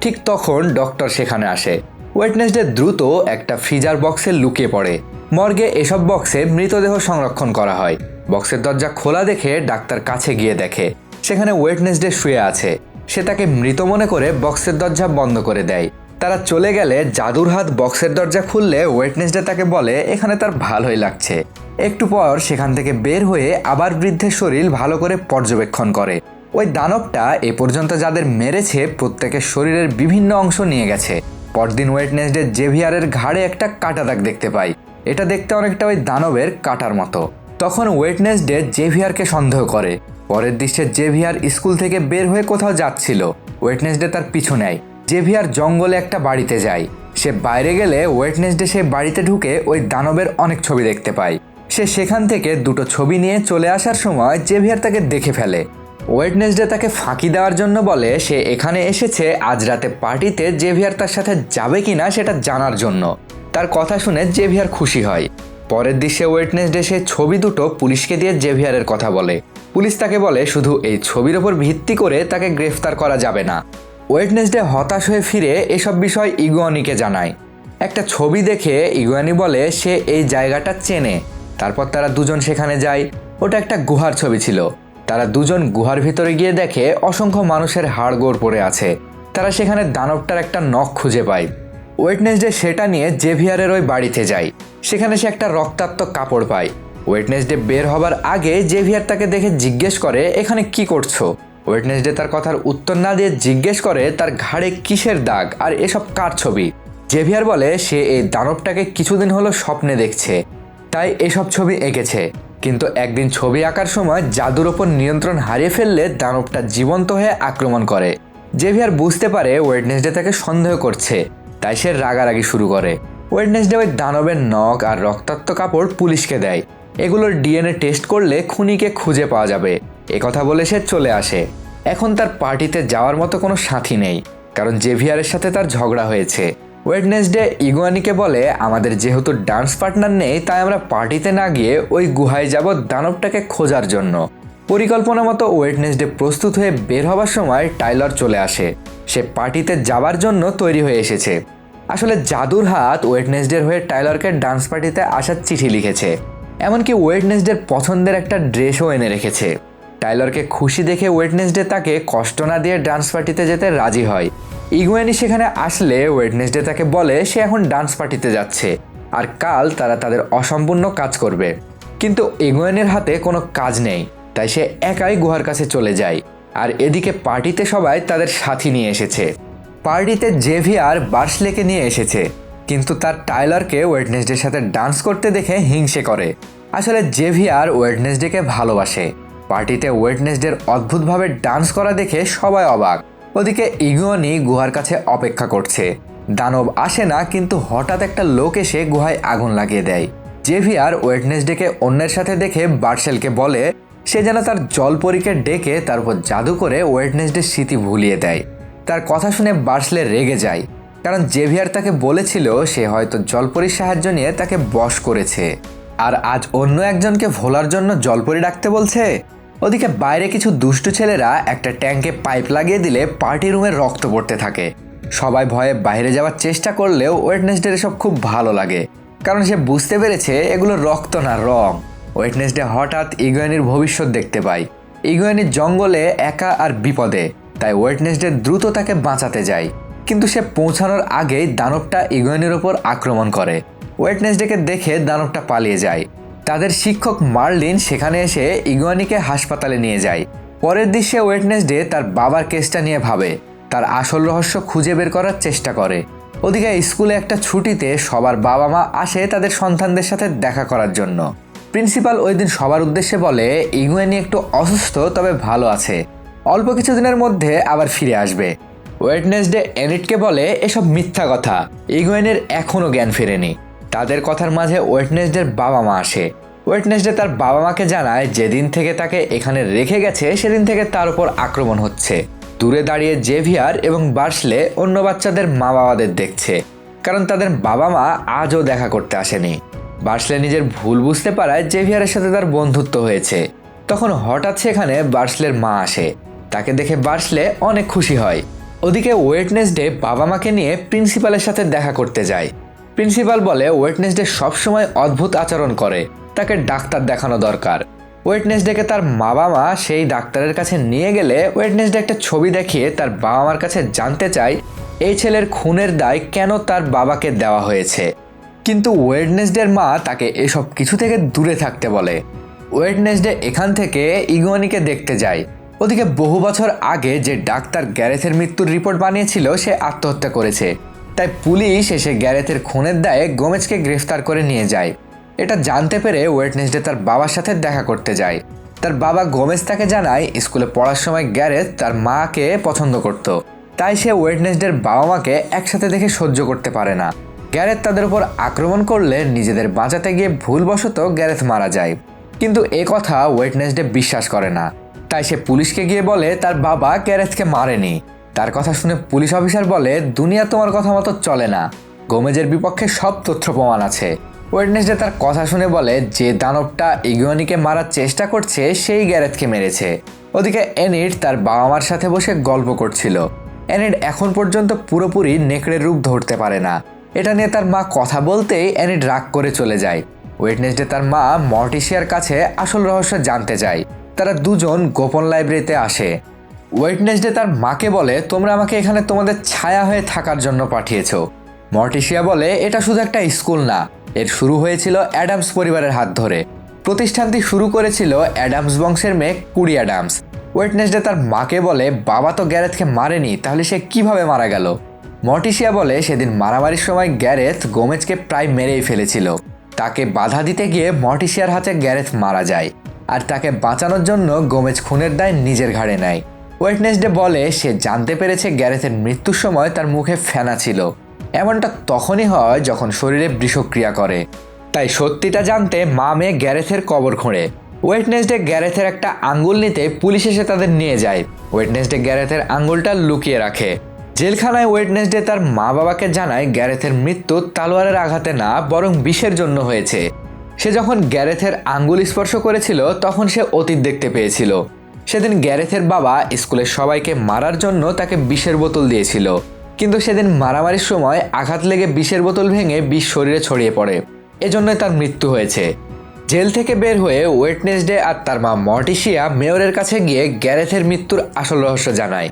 ঠিক তখন ডক্টর সেখানে আসে। ওয়েডনেসডে দ্রুত একটা ফ্রিজার বক্সে লুকিয়ে পড়ে। মর্গে এসব বক্সে মৃতদেহ সংরক্ষণ করা হয়। বক্সের দরজা খোলা দেখে ডাক্তার কাছে গিয়ে দেখে সেখানে ওয়েডনেসডে শুয়ে আছে। সে তাকে মৃত মনে করে বক্সের দরজা বন্ধ করে দেয়। তারা চলে গেলে জাদুর হাত বক্সের দরজা খুললে ওয়েডনেসডে তাকে বলে এখানে তার ভালোই লাগছে। একটু পর সেখান থেকে বের হয়ে আবার বৃদ্ধের শরীর ভালো করে পর্যবেক্ষণ করে। ওই দানবটা এ পর্যন্ত যাদের মেরেছে প্রত্যেকের শরীরের বিভিন্ন অংশ নিয়ে গেছে। পরদিন ওয়েডনেসডে জেভিয়ারের ঘাড়ে একটা কাটা দাগ দেখতে পায়। এটা দেখতে অনেকটা ওই দানবের কাটার মতো। তখন ওয়েডনেসডে জেভিয়ারকে সন্দেহ করে। পরের দৃশ্যে জেভিয়ার স্কুল থেকে বের হয়ে কোথাও যাচ্ছিল। ওয়েডনেসডে তার পিছু নেয়। জেভিয়ার জঙ্গলে একটা বাড়িতে যায়। সে বাইরে গেলে ওয়েডনেসডে সে বাড়িতে ঢুকে ওই দানবের অনেক ছবি দেখতে পায়। সে সেখান থেকে দুটো ছবি নিয়ে চলে আসার সময় জেভিয়ার তাকে দেখে ফেলে। ওয়েডনেসডে তাকে ফাঁকি দেওয়ার জন্য বলে সে এখানে এসেছে আজ রাতে পার্টিতে জেভিয়ার তার সাথে যাবে কিনা সেটা জানার জন্য। তার কথা শুনে জেভিয়ার খুশি হয়। পরের দৃশ্যে ওয়েডনেসডে সে ছবি দুটো পুলিশকে দিয়ে জেভিয়ারের কথা বলে। পুলিশ তাকে বলে শুধু এই ছবির ওপর ভিত্তি করে তাকে গ্রেফতার করা যাবে না। ওয়েডনেসডে হতাশ হয়ে ফিরে এসব বিষয় ইগুয়ানিকে জানায়। একটা ছবি দেখে ইগুয়ানি বলে সে এই জায়গাটা চেনে। তারপর তারা দুজন সেখানে যায়। ওটা একটা গুহার ছবি ছিল। তারা দুজন গুহার ভিতরে গিয়ে দেখে অসংখ্য মানুষের হাড়গোড় পড়ে আছে। তারা সেখানে দানবটার একটা নখ খুঁজে পায়। ওয়েডনেসডে সেটা নিয়ে জেভিয়ারের ওই বাড়িতে যায়। সেখানে সে একটা রক্তাক্ত কাপড় পায়। ওয়েডনেসডে বের হবার আগে জেভিয়ার তাকে দেখে জিজ্ঞেস করে এখানে কি করছো। ওয়েডনেসডে তার কথার উত্তর না দিয়ে জিজ্ঞেস করে তার ঘাড়ে কিসের দাগ আর এসব কার ছবি। জেভিয়ার বলে সে এই দানবটাকে কিছুদিন হলো স্বপ্নে দেখছে, তাই এসব ছবি এঁকেছে। কিন্তু একদিন ছবি আঁকার সময় জাদুর ওপর নিয়ন্ত্রণ হারিয়ে ফেললে দানবটা জীবন্ত হয়ে আক্রমণ করে। জেভিয়ার বুঝতে পারে ওয়েডনেসডে তাকে সন্দেহ করছে, তাই সে রাগারাগি শুরু করে। ওয়েডনেসডে ওই দানবের নখ আর রক্তাক্ত কাপড় পুলিশকে দেয়। এগুলোর ডিএনএ টেস্ট করলে খুনিকে খুঁজে পাওয়া যাবে। একথা বলে সে চলে আসে। এখন তার পার্টিতে যাওয়ার মতো কোনো সাথী নেই, কারণ জেভিয়ারের সাথে তার ঝগড়া হয়েছে। ওয়েডনেসডে ইগুয়ানিকে বলে আমাদের যেহেতু ডান্স পার্টনার নেই, তাই আমরা পার্টিতে না গিয়ে ওই গুহায় যাব দানবটাকে খোঁজার জন্য। পরিকল্পনা মতো ওয়েডনেসডে প্রস্তুত হয়ে বের হবার সময় টাইলার চলে আসে। সে পার্টিতে যাবার জন্য তৈরি হয়ে এসেছে। আসলে জাদুর হাত ওয়েডনেসডের হয়ে টাইলারকে ডান্স পার্টিতে আসার চিঠি লিখেছে। এমনকি ওয়েডনেসডের পছন্দের একটা ড্রেসও এনে রেখেছে। টাইলারকে খুশি দেখে ওয়েডনেসডে তাকে কষ্ট না দিয়ে ডান্স পার্টিতে যেতে রাজি হয়। ইগুয়ানি সেখানে আসলে ওয়েডনেসডে তাকে বলে সে এখন ডান্স পার্টিতে যাচ্ছে আর কাল তারা তাদের অসম্পূর্ণ কাজ করবে। কিন্তু ইগুয়ানির হাতে কোনো কাজ নেই, তাই সে একাই গুহার কাছে চলে যায়। আর এদিকে পার্টিতে সবাই তাদের সাথী নিয়ে এসেছে। পার্টিতে জেভিয়ার বার্সলেকে নিয়ে এসেছে, কিন্তু তার টাইলারকে ওয়েডনেসডের সাথে ডান্স করতে দেখে হিংসে করে। আসলে জেভিয়ার ওয়েডনেসডেকে ভালোবাসে। পার্টিতে ওয়েডনেসডের অদ্ভুতভাবে ডান্স করা দেখে সবাই অবাক। ওদিকে ইগুয়ানি গুহার কাছে অপেক্ষা করছে। দানব আসে না, কিন্তু হঠাৎ একটা লোক এসে গুহায় আগুন লাগিয়ে দেয়। জেভিয়ার ওয়েডনেসডেকে অন্যের সাথে দেখে বার্সেলকে বলে সে যেন তার জলপরীকে ডেকে তার উপর জাদু করে ওয়েডনেসডের স্মৃতি ভুলিয়ে দেয়। তার কথা শুনে বার্সেলে রেগে যায়, কারণ জেভিয়ার তাকে বলেছিল সে হয়তো জলপরীর সাহায্য নিয়ে তাকে বশ করেছে, আর আজ অন্য একজনকে ভোলার জন্য জলপরী ডাকতে বলছে। ওদিকে বাইরে কিছু দুষ্টু ছেলেরা একটা ট্যাঙ্কে পাইপ লাগিয়ে দিলে পার্টি রুমে রক্ত পড়তে থাকে। সবাই ভয়ে বাইরে যাওয়ার চেষ্টা করলেও ওয়েডনেসডের এসব খুব ভালো লাগে, কারণ সে বুঝতে পেরেছে এগুলো রক্ত না, রং। ওয়েডনেসডে হঠাৎ ইগুয়ানির ভবিষ্যৎ দেখতে পায়। ইগুয়ানি জঙ্গলে একা আর বিপদে, তাই ওয়েডনেসডে দ্রুত তাকে বাঁচাতে যায়, কিন্তু সে পৌঁছানোর আগেই দানবটা ইগুয়ানির ওপর আক্রমণ করে। ওয়েডনেসডেকে দেখে দানবটা পালিয়ে যায়। তাদের শিক্ষক মার্লিন সেখানে এসে ইগুয়ানিকে হাসপাতালে নিয়ে যায়। পরের দৃশ্যে ওয়েডনেসডে তার বাবার কেসটা নিয়ে ভাবে, তার আসল রহস্য খুঁজে বের করার চেষ্টা করে। ওদিকে স্কুলে একটা ছুটিতে সবার বাবা মা আসে তাদের সন্তানদের সাথে দেখা করার জন্য। প্রিন্সিপাল ওই দিন সবার উদ্দেশ্যে বলে ইগুয়ানি একটু অসুস্থ, তবে ভালো আছে, অল্প কিছুদিনের মধ্যে আবার ফিরে আসবে। ওয়েডনেসডে এনিটকে বলে এসব মিথ্যা কথা, ইগুয়ানির এখনও জ্ঞান ফেরেনি। তাদের কথার মাঝে ওয়েডনেসডের বাবা মা আসে। ওয়েডনেসডে তার বাবা মাকে জানায় যেদিন থেকে তাকে এখানে রেখে গেছে সেদিন থেকে তার উপর আক্রমণ হচ্ছে। দূরে দাঁড়িয়ে জেভিয়ার এবং বার্সলে অন্য বাচ্চাদের মা বাবাদের দেখছে, কারণ তাদের বাবা মা আজও দেখা করতে আসেনি। বার্সলে নিজের ভুল বুঝতে পারায় জেভিয়ারের সাথে তার বন্ধুত্ব হয়েছে। তখন হঠাৎ সেখানে বার্সলের মা আসে। তাকে দেখে বার্সলে অনেক খুশি হয়। ওদিকে ওয়েডনেসডে বাবা মাকে নিয়ে প্রিন্সিপালের সাথে দেখা করতে যায়। প্রিন্সিপাল বলে ওয়েডনেসডে সবসময় অদ্ভুত আচরণ করে, তাকে ডাক্তার দেখানো দরকার। ওয়েডনেসডেকে তার বাবা মা সেই ডাক্তারের কাছে নিয়ে গেলে ওয়েডনেসডে একটা ছবি দেখিয়ে তার বাবা মার কাছে জানতে চায় এই ছেলের খুনের দায় কেন তার বাবাকে দেওয়া হয়েছে। কিন্তু ওয়েডনেসডের মা তাকে এসব কিছু থেকে দূরে থাকতে বলে। ওয়েডনেসডে এখান থেকে ইগুয়ানিকে দেখতে যায়। ওদিকে বহু বছর আগে যে ডাক্তার গ্যারেথের মৃত্যুর রিপোর্ট বানিয়েছিল সে আত্মহত্যা করেছে, তাই পুলিশ এসে গ্যারেথের খুনের দায়ে গোমেজকে গ্রেফতার করে নিয়ে যায়। এটা জানতে পেরে ওয়েডনেসডে তার বাবার সাথে দেখা করতে যায়। তার বাবা গোমেজ তাকে জানায় স্কুলে পড়ার সময় গ্যারেথ তার মাকে পছন্দ করত, তাই সে ওয়েডনেসডের বাবা মাকে একসাথে দেখে সহ্য করতে পারে না। গ্যারেথ তাদের উপর আক্রমণ করলে নিজেদের বাঁচাতে গিয়ে ভুলবশত গ্যারেথ মারা যায়, কিন্তু এ কথা ওয়েডনেসডে বিশ্বাস করে না। তাই সে পুলিশকে গিয়ে বলে তার বাবা গ্যারেথকে মারেনি। তার কথা শুনে পুলিশ অফিসার বলে দুনিয়া তোমার কথা মতো চলে না, গোমেজের বিপক্ষে সব তথ্য প্রমাণ আছে। ওয়েডনেসডে তার কথা শুনে বলে যে দানবটা ইগুয়ানিকে মারার চেষ্টা করছে সেই গ্যারেথকে মেরেছে। ওদিকে এনিট তার বাবা মার সাথে বসে গল্প করছিল। এনিট এখন পর্যন্ত পুরোপুরি নেকড়ের রূপ ধরতে পারে না। এটা নিয়ে তার মা কথা বলতেই এনিট রাগ করে চলে যায়। ওয়েডনেসডে তার মা মর্টিসিয়ার কাছে আসল রহস্য জানতে চায়। তারা দুজন গোপন লাইব্রেরিতে আসে। ওয়েডনেসডে তার মাকে বলে তোমরা আমাকে এখানে তোমাদের ছায়া হয়ে থাকার জন্য পাঠিয়েছো। মর্টিসিয়া বলে এটা শুধু একটা স্কুল না, এর শুরু হয়েছিল অ্যাডামস পরিবারের হাত ধরে। প্রতিষ্ঠানটি শুরু করেছিল অ্যাডামস বংশের মেয়ে কুরি অ্যাডামস। ওয়েডনেসডে তার মাকে বলে বাবা তো গ্যারেথকে মারেনি, তাহলে সে কিভাবে মারা গেল? মর্টিসিয়া বলে সেদিন মারামারির সময় গ্যারেথ গোমেজকে প্রায় মেরেই ফেলেছিল। তাকে বাধা দিতে গিয়ে মর্টিসিয়ার হাতে গ্যারেথ মারা যায়, আর তাকে বাঁচানোর জন্য গোমেজ খুনের দায় নিজের ঘাড়ে নেয়। ওয়েডনেসডে বলে সে জানতে পেরেছে গ্যারেথের মৃত্যুর সময় তার মুখে ফেনা ছিল। এমনটা তখনই হয় যখন শরীরে বিষক্রিয়া করে। তাই সত্যিটা জানতে মা মেয়ে গ্যারেথের কবর খোঁড়ে। ওয়েডনেসডে গ্যারেথের একটা আঙ্গুল নিতে পুলিশ এসে তাদের নিয়ে যায়। ওয়েডনেসডে গ্যারেথের আঙ্গুলটা লুকিয়ে রাখে। জেলখানায় ওয়েডনেসডে তার মা বাবাকে জানায় গ্যারেথের মৃত্যু তালোয়ারের আঘাতে না, বরং বিষের জন্য হয়েছে। সে যখন গ্যারেথের আঙ্গুল স্পর্শ করেছিল তখন সে অতীত দেখতে পেয়েছিল। সেদিন গ্যারেথের বাবা স্কুলের সবাইকে মারার জন্য তাকে বিষের বোতল দিয়েছিল, কিন্তু সেদিন মারামারির সময় আঘাত লেগে বিষের বোতল ভেঙে বিষ শরীরে ছড়িয়ে পড়ে, এজন্যই তার মৃত্যু হয়েছে। জেল থেকে বের হয়ে ওয়েডনেসডে আর তার মা মর্টিসিয়া মেয়রের কাছে গিয়ে গ্যারেথের মৃত্যুর আসল রহস্য জানায়।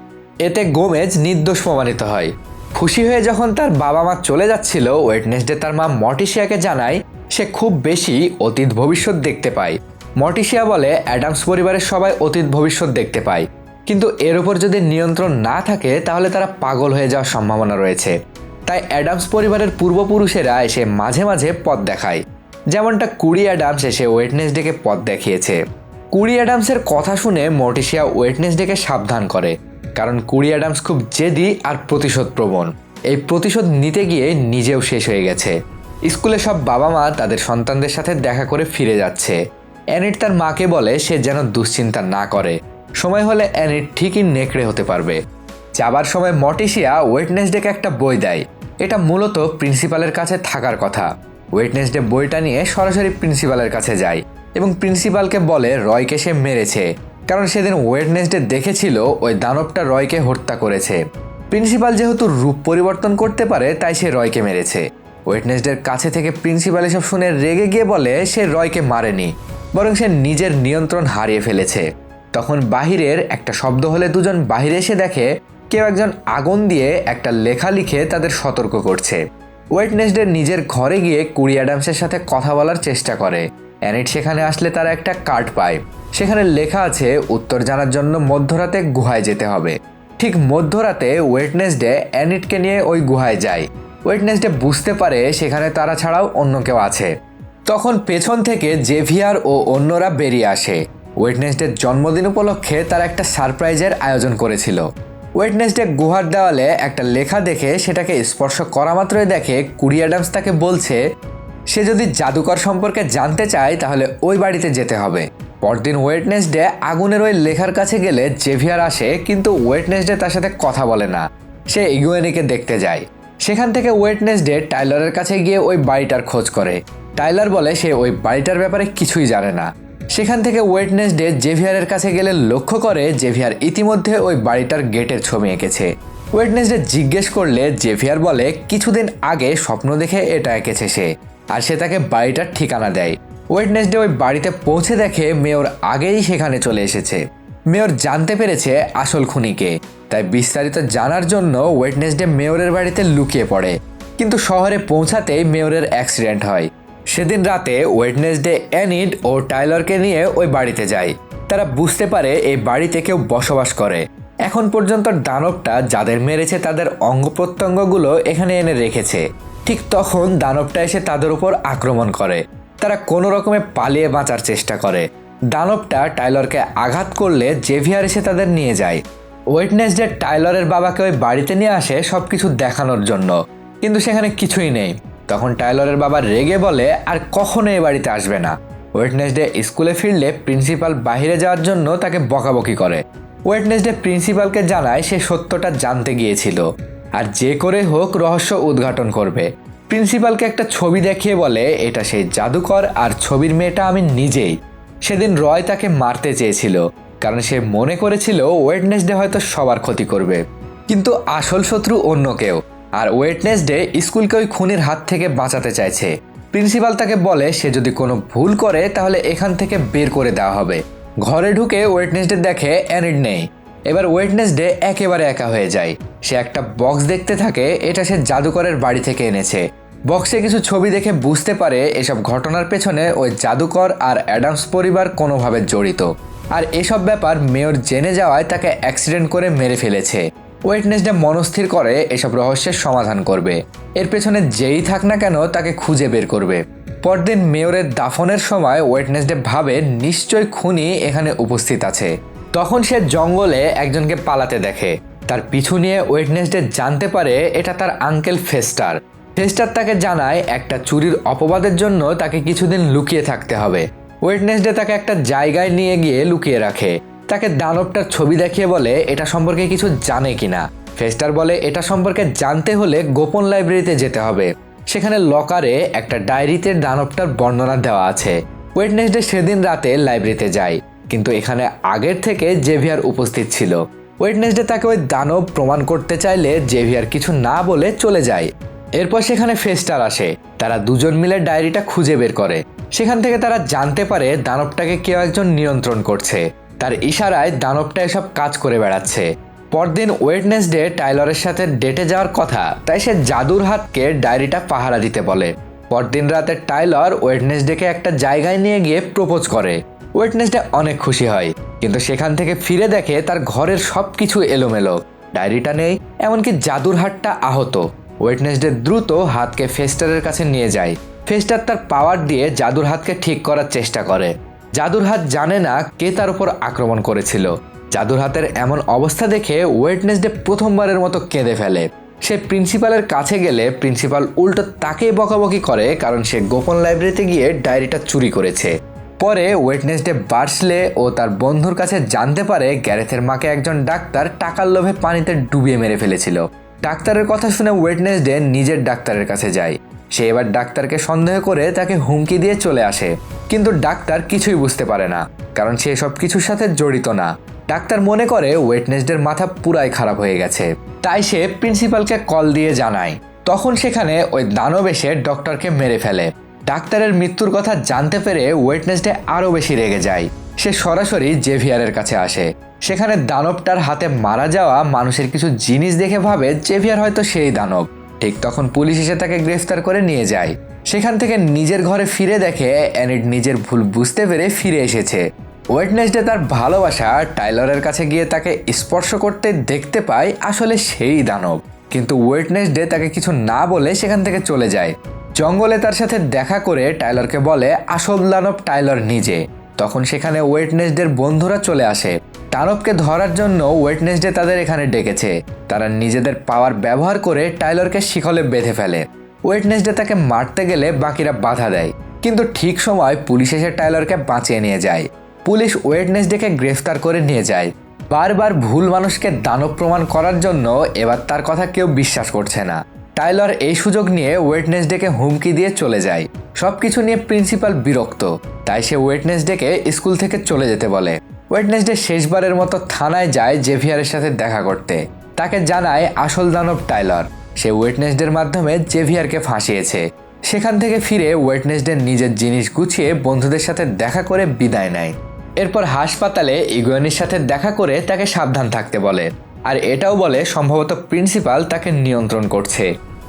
এতে গোমেজ নির্দোষ প্রমাণিত হয়। খুশি হয়ে যখন তার বাবা মা চলে যাচ্ছিল, ওয়েডনেসডে তার মা মর্টিসিয়াকে জানায় সে খুব বেশি অতীত ভবিষ্যৎ দেখতে পায়। মর্টিসিয়া বলে অ্যাডামস পরিবারের সবাই অতীত ভবিষ্যৎ দেখতে পায়, কিন্তু এর উপর যদি নিয়ন্ত্রণ না থাকে তাহলে তারা পাগল হয়ে যাওয়ার সম্ভাবনা রয়েছে। তাই অ্যাডামস পরিবারের পূর্বপুরুষেরা এসে মাঝে মাঝে পথ দেখায়, যেমনটা কুরি অ্যাডামস এসে ওয়েডনেসডেকে পথ দেখিয়েছে। কুরি অ্যাডামসের কথা শুনে মর্টিসিয়া ওয়েডনেসডেকে সাবধান করে, কারণ কুরি অ্যাডামস খুব জেদি আর প্রতিশোধ প্রবণ। এই প্রতিশোধ নিতে গিয়ে নিজেও শেষ হয়ে গেছে। স্কুলে সব বাবা মা তাদের সন্তানদের সাথে দেখা করে ফিরে যাচ্ছে। অ্যানিট তার মাকে বলে সে যেন দুশ্চিন্তা না করে, সময় হলে অ্যানিট ঠিকই নেকড়ে হতে পারবে। যাবার সময় মর্টিসিয়া ওয়েডনেসডেকে একটা বই দেয়। এটা মূলত প্রিন্সিপালের কাছে থাকার কথা। ওয়েডনেসডে বইটা নিয়ে সরাসরি প্রিন্সিপালের কাছে যায় এবং প্রিন্সিপালকে বলে রয়কে সে মেরেছে, কারণ সেদিন ওয়েডনেসডে দেখেছিল ওই দানবটা রয়কে হত্যা করেছে। প্রিন্সিপাল যেহেতু রূপ পরিবর্তন করতে পারে তাই সে রয়কে মেরেছে। ওয়েডনেসডের কাছে থেকে প্রিন্সিপাল এসব শুনে রেগে গিয়ে বলে সে রয়কে মারেনি, বরং সে নিজের নিয়ন্ত্রণ হারিয়ে ফেলেছে। তখন বাহিরের একটা শব্দ হলে দুজন বাহিরে এসে দেখে কেউ একজন আগুন দিয়ে একটা লেখা লিখে তাদের সতর্ক করছে। ওয়েডনেসডে নিজের ঘরে গিয়ে কুরি অ্যাডামসের সাথে কথা বলার চেষ্টা করে। অ্যানিট সেখানে আসলে তারা একটা কার্ড পায়, সেখানে লেখা আছে উত্তর জানার জন্য মধ্যরাতে গুহায় যেতে হবে। ঠিক মধ্যরাতে ওয়েডনেসডে অ্যানিটকে নিয়ে ওই গুহায় যায়। ওয়েডনেসডে বুঝতে পারে সেখানে তারা ছাড়াও অন্য কেউ আছে। তখন পেছন থেকে জেভিয়ার ও অন্যরা বেরিয়ে আসে। ওয়েডনেসডের জন্মদিন উপলক্ষে তারা একটা সারপ্রাইজের আয়োজন করেছিল। ওয়েডনেসডে গুহার দেওয়ালে একটা লেখা দেখে সেটাকে স্পর্শ করা মাত্রই দেখে কুরি অ্যাডামস তাকে বলছে সে যদি জাদুকর সম্পর্কে জানতে চায় তাহলে ওই বাড়িতে যেতে হবে। পরদিন ওয়েডনেসডে আগুনের ওই লেখার কাছে গেলে জেভিয়ার আসে, কিন্তু ওয়েডনেসডে তার সাথে কথা বলে না। সে ইগুয়েনিকে দেখতে যায়। সেখান থেকে ওয়েডনেসডে টাইলারের কাছে গিয়ে ওই বাড়িটার খোঁজ করে। টাইলার বলে সে ওই বাড়িটার ব্যাপারে কিছুই জানে না। সেখান থেকে ওয়েডনেসডে জেভিয়ারের কাছে গেলে লক্ষ্য করে জেভিয়ার ইতিমধ্যে ওই বাড়িটার গেটের ছবি এঁকেছে। ওয়েডনেসডে জিজ্ঞেস করলে জেভিয়ার বলে কিছুদিন আগে স্বপ্ন দেখে এটা এঁকেছে সে, আর সে তাকে বাড়িটার ঠিকানা দেয়। ওয়েডনেসডে ওই বাড়িতে পৌঁছে দেখে মেয়র আগেই সেখানে চলে এসেছে। মেয়র জানতে পেরেছে আসল খুনিকে, তাই বিস্তারিত জানার জন্য ওয়েডনেসডে মেয়রের বাড়িতে লুকিয়ে পড়ে। কিন্তু শহরে পৌঁছাতেই মেয়রের অ্যাক্সিডেন্ট হয়। সেদিন রাতে ওয়েডনেসডে অ্যানিট ও টাইলারকে নিয়ে ওই বাড়িতে যায়। তারা বুঝতে পারে এই বাড়িতে কেউ বসবাস করে। এখন পর্যন্ত দানবটা যাদের মেরেছে তাদের অঙ্গ প্রত্যঙ্গগুলো এখানে এনে রেখেছে। ঠিক তখন দানবটা এসে তাদের উপর আক্রমণ করে। তারা কোনো রকমে পালিয়ে বাঁচার চেষ্টা করে। দানবটা টাইলরকে আঘাত করলে জেভিয়ার এসে তাদের নিয়ে যায়। ওয়েডনেসডে টাইলরের বাবাকে ওই বাড়িতে নিয়ে আসে সবকিছু দেখানোর জন্য, কিন্তু সেখানে কিছুই নেই। তখন টাইলরের বাবা রেগে বলে আর কখনো এই বাড়িতে আসবে না। ওয়েডনেসডে স্কুলে ফিরলে প্রিন্সিপাল বাইরে যাওয়ার জন্য তাকে বকাবকি করে। ওয়েডনেসডে প্রিন্সিপালকে জানায় সে সত্যটা জানতে গিয়েছিল আর যে করে হোক রহস্য উদ্ঘাটন করবে। প্রিন্সিপালকে একটা ছবি দেখিয়ে বলে এটা সেই জাদুকর আর ছবির মেয়েটা আমি নিজেই। সেদিন রয় তাকে মারতে চেয়েছিল, কারণ সে মনে করেছিল ওয়েডনেসডে হয়তো সবার ক্ষতি করবে, কিন্তু আসল শত্রু অন্য কেউ। আর ওয়েডনেসডে স্কুলকে ওই খুনির হাত থেকে বাঁচাতে চাইছে। প্রিন্সিপাল তাকে বলে সে যদি কোনো ভুল করে তাহলে এখান থেকে বের করে দেওয়া হবে। ঘরে ঢুকে ওয়েডনেসডে দেখে অ্যানিট নেই। এবার ওয়েডনেসডে একেবারে একা হয়ে যায়। সে একটা বক্স দেখতে থাকে, এটা সে জাদুকরের বাড়ি থেকে এনেছে। বক্সে কিছু ছবি দেখে বুঝতে পারে এসব ঘটনার পেছনে ওই জাদুকর আর অ্যাডামস পরিবার কোনোভাবে জড়িত। আর এসব ব্যাপার মেয়র জেনে যাওয়ায় তাকে অ্যাক্সিডেন্ট করে মেরে ফেলেছে। ওয়েডনেসডে মনস্থির করে এসব রহস্যের সমাধান করবে। এর পেছনে যেই থাক না কেন তাকে খুঁজে বের করবে। পরদিন মেয়রের দাফনের সময় ওয়েডনেসডে ভাবে নিশ্চয় খুনি এখানে উপস্থিত আছে। তখন সে জঙ্গলে একজনকে পালাতে দেখে। তার পিছু নিয়ে ওয়েডনেসডে জানতে পারে এটা তার আঙ্কেল ফেস্টার। ফেস্টার তাকে জানায় একটা চুরির অপবাদের জন্য তাকে কিছুদিন লুকিয়ে থাকতে হবে। ওয়েডনেসডে তাকে একটা জায়গায় নিয়ে গিয়ে লুকিয়ে রাখে। তাকে দানবটার ছবি দেখিয়ে বলে এটা সম্পর্কে কিছু জানে কিনা। ফেস্টার বলে এটা সম্পর্কে জানতে হলে গোপন লাইব্রেরিতে যেতে হবে। সেখানে লকারে একটা ডায়েরিতে দানবটার বর্ণনা দেওয়া আছে। ওয়েডনেসডে সেদিন রাতে লাইব্রেরিতে যায়, কিন্তু এখানে আগের থেকে জেভিয়ার উপস্থিত ছিল। ওয়েডনেসডে তাকে ওই দানব প্রমাণ করতে চাইলে জেভিয়ার কিছু না বলে চলে যায়। এরপর সেখানে ফেস্টার আসে। তারা দুজন মিলে ডায়েরিটা খুঁজে বের করে। সেখান থেকে তারা জানতে পারে দানবটাকে কেউ একজন নিয়ন্ত্রণ করছে। তার ইশারায় দানবটা এসব কাজ করে বেড়াচ্ছে। পরদিন ওয়েডনেসডে টাইলরের সাথে ডেটে যাওয়ার কথা, তাই সে জাদুর হাতকে ডায়েরিটা পাহারা দিতে বলে। পরদিন রাতে টাইলর ওয়েডনেসডেকে একটা জায়গায় নিয়ে গিয়ে প্রপোজ করে। ওয়েডনেসডে অনেক খুশি হয়, কিন্তু সেখান থেকে ফিরে দেখে তার ঘরের সব কিছু এলোমেলো। ডায়েরিটা নেই, এমনকি জাদুর হাতটা আহত। ওয়েডনেসডে দ্রুত হাতকে ফেস্টারের কাছে নিয়ে যায়। ফেস্টার তার পাওয়ার দিয়ে জাদুর হাতকে ঠিক করার চেষ্টা করে। জাদুর হাত জানে না কে তার উপর আক্রমণ করেছিল। জাদুর হাতের এমন অবস্থা দেখে ওয়েডনেসডে প্রথমবারের মতো কেঁদে ফেলে। সে প্রিন্সিপালের কাছে গেলে প্রিন্সিপাল উল্টো তাকেই বকাবকি করে, কারণ সে গোপন লাইব্রেরিতে গিয়ে ডায়েরিটা চুরি করেছে। পরে ওয়েডনেসডে বার্সলে ও তার বন্ধুর কাছে জানতে পারে গ্যারেথের মাকে একজন ডাক্তার টাকার লোভে পানিতে ডুবিয়ে মেরে ফেলেছিল। ডাক্তারের কথা শুনে ওয়েডনেসডে নিজের ডাক্তারের কাছে যায়। সে এবার ডাক্তারকে সন্দেহ করে তাকে হুমকি দিয়ে চলে আসে, কিন্তু ডাক্তার কিছুই বুঝতে পারে না, কারণ সে সব কিছুর সাথে জড়িত না। ডাক্তার মনে করে ওয়েডনেসডের মাথা পুরাই খারাপ হয়ে গেছে, তাই সে প্রিন্সিপালকে কল দিয়ে জানায়। তখন সেখানে ওই দানব এসে ডক্টরকে মেরে ফেলে। ডাক্তারের মৃত্যুর কথা জানতে পেরে ওয়েডনেসডে আরও বেশি রেগে যায়। সে সরাসরি জেভিয়ারের কাছে আসে। সেখানে দানবটার হাতে মারা যাওয়া মানুষের কিছু জিনিস দেখে ভাবে জেভিয়ার হয়তো সেই দানব। ঠিক তখন পুলিশ এসে তাকে গ্রেফতার করে নিয়ে যায়। সেখান থেকে নিজের ঘরে ফিরে দেখে অ্যানিট নিজের ভুল বুঝতে পেরে ফিরে এসেছে। ওয়েডনেসডে তার ভালোবাসা টাইলরের কাছে গিয়ে তাকে স্পর্শ করতে দেখতে পায় আসলে সেই দানব, কিন্তু ওয়েডনেসডে তাকে কিছু না বলে সেখান থেকে চলে যায়। জঙ্গলে তার সাথে দেখা করে টাইলরকে বলে আসল দানব টাইলর নিজে। তখন সেখানে ওয়েডনেসডের বন্ধুরা চলে আসে। দানবকে ধরার জন্য ওয়েডনেসডে তাদের এখানে ডেকেছে। তারা নিজেদের পাওয়ার ব্যবহার করে টাইলরকে শিকলে বেঁধে ফেলে। ওয়েডনেসডে তাকে মারতে গেলে বাকিরা বাধা দেয়, কিন্তু ঠিক সময় পুলিশ এসে টাইলরকে বাঁচিয়ে নিয়ে যায়। পুলিশ ওয়েডনেসডেকে গ্রেফতার করে নিয়ে যায়। বারবার ভুল মানুষকে দানব প্রমাণ করার জন্য এবার তার কথা কেউ বিশ্বাস করছে না। টাইলর এই সুযোগ নিয়ে ওয়েডনেসডেকে হুমকি দিয়ে চলে যায়। সবকিছু নিয়ে প্রিন্সিপাল বিরক্ত, তাই সে ওয়েডনেসডেকে স্কুল থেকে চলে যেতে বলে। ওয়েডনেসডে শেষবারের মতো থানায় যায় জেভিয়ারের সাথে দেখা করতে। তাকে জানায় আসল দানব টাইলর। সে ওয়েডনেসডের মাধ্যমে জেভিয়ারকে ফাঁসিয়েছে। সেখান থেকে ফিরে ওয়েডনেসডে নিজের জিনিস গুছিয়ে বন্ধুদের সাথে দেখা করে বিদায় নেয়। এরপর হাসপাতালে ইগুয়ানির সাথে দেখা করে তাকে সাবধান থাকতে বলে, আর এটাও বলে সম্ভবত প্রিন্সিপাল তাকে নিয়ন্ত্রণ করছে।